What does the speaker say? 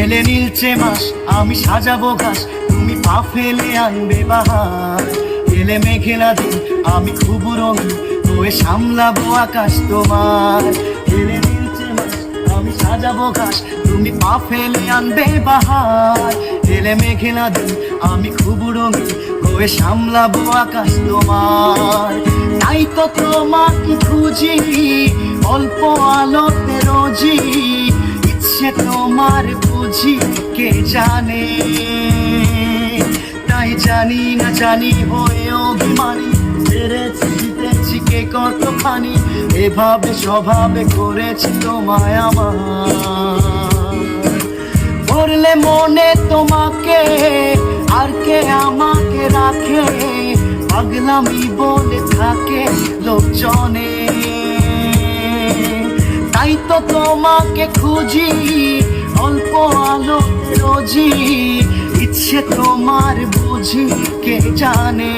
এলে নীলচে মাস আমি সাজাবো ঘাস, তুমি পা ফেলে আনবে বাহার। এলে মেঘেলা দিন আমি খুব রঙিন হয়ে সামলাবো আকাশ তোমার। এলে নীলচে মাস আমি সাজাবো ঘাস, তুমি পা ফেলে আনবে বাহার। এলে মেঘেলা দিন আমি খুব রঙিন হয়ে সামলাবো আকাশ তোমার। তাই তো তোমাকে খুঁজি অল্প আলোতে রোজি, ইচ্ছে তোমার বুঝি কে জানে। তাই জানি না জানি হয়ে অভিমানী, হেরেছি জিতেছি কে কতখানি, এভাবে স্বভাবে করেছি তোমায় আমার। পড়লে মনে তোমাকে আর কে আমাকে রাখে, পাগলামি বলে থাকে লোকজনে। তাই তো তোমাকে খুঁজি অল্প আলো রোজি, ইচ্ছে তোমার বুঝি কে জানে।